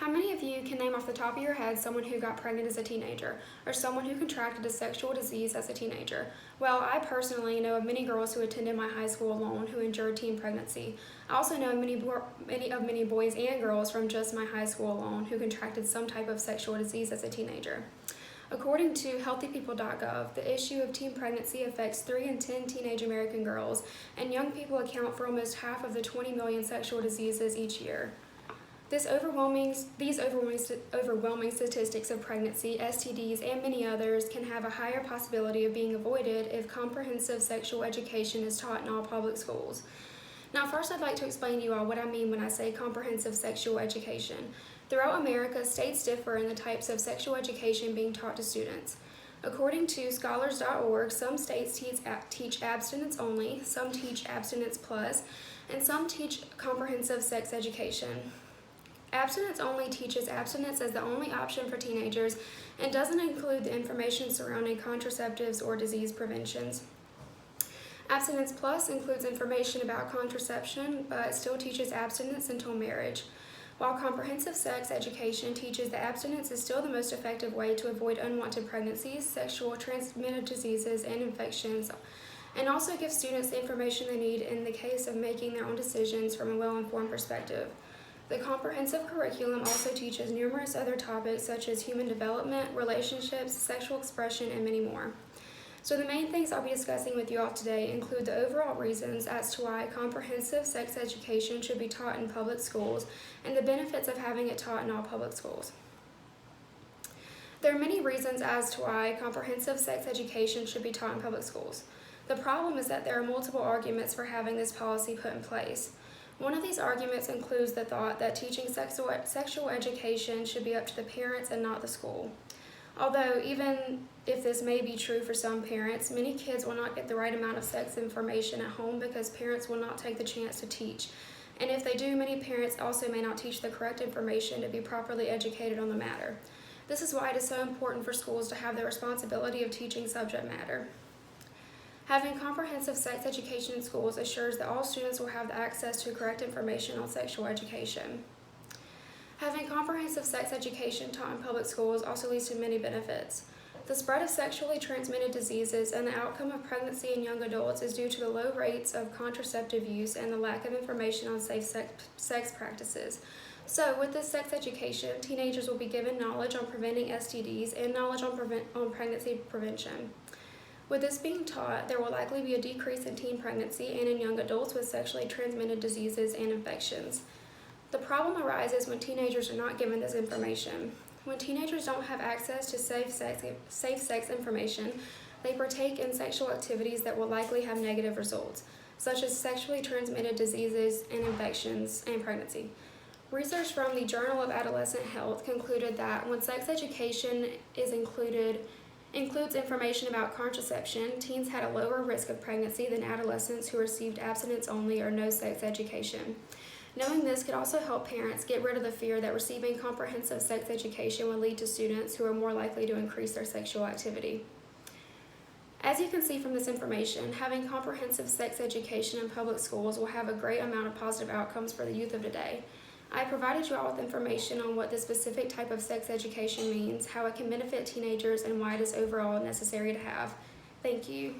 How many of you can name off the top of your head someone who got pregnant as a teenager, or someone who contracted a sexual disease as a teenager? Well, I personally know of many girls who attended my high school alone who endured teen pregnancy. I also know many boys and girls from just my high school alone who contracted some type of sexual disease as a teenager. According to healthypeople.gov, the issue of teen pregnancy affects 3 in 10 teenage American girls, and young people account for almost half of the 20 million sexual diseases each year. These overwhelming statistics of pregnancy, STDs, and many others can have a higher possibility of being avoided if comprehensive sexual education is taught in all public schools. Now, first I'd like to explain to you all what I mean when I say comprehensive sexual education. Throughout America, states differ in the types of sexual education being taught to students. According to scholars.org, some states teach abstinence only, some teach abstinence plus, and some teach comprehensive sex education. Abstinence only teaches abstinence as the only option for teenagers and doesn't include the information surrounding contraceptives or disease preventions. Abstinence plus includes information about contraception, but still teaches abstinence until marriage. While comprehensive sex education teaches that abstinence is still the most effective way to avoid unwanted pregnancies, sexual transmitted diseases, and infections, and also gives students the information they need in the case of making their own decisions from a well-informed perspective. The comprehensive curriculum also teaches numerous other topics such as human development, relationships, sexual expression, and many more. So the main things I'll be discussing with you all today include the overall reasons as to why comprehensive sex education should be taught in public schools and the benefits of having it taught in all public schools. There are many reasons as to why comprehensive sex education should be taught in public schools. The problem is that there are multiple arguments for having this policy put in place. One of these arguments includes the thought that teaching sexual education should be up to the parents and not the school. Although, even if this may be true for some parents, many kids will not get the right amount of sex information at home because parents will not take the chance to teach. And if they do, many parents also may not teach the correct information to be properly educated on the matter. This is why it is so important for schools to have the responsibility of teaching subject matter. Having comprehensive sex education in schools assures that all students will have access to correct information on sexual education. Having comprehensive sex education taught in public schools also leads to many benefits. The spread of sexually transmitted diseases and the outcome of pregnancy in young adults is due to the low rates of contraceptive use and the lack of information on safe sex practices. So, with this sex education, teenagers will be given knowledge on preventing STDs and knowledge on pregnancy prevention. With this being taught, there will likely be a decrease in teen pregnancy and in young adults with sexually transmitted diseases and infections. The problem arises when teenagers are not given this information. When teenagers don't have access to safe sex information, they partake in sexual activities that will likely have negative results, such as sexually transmitted diseases and infections and pregnancy. Research from the Journal of Adolescent Health concluded that when sex education includes information about contraception, teens had a lower risk of pregnancy than adolescents who received abstinence only or no sex education. Knowing this could also help parents get rid of the fear that receiving comprehensive sex education would lead to students who are more likely to increase their sexual activity. As you can see from this information, having comprehensive sex education in public schools will have a great amount of positive outcomes for the youth of today. I provided you all with information on what this specific type of sex education means, how it can benefit teenagers, and why it is overall necessary to have. Thank you.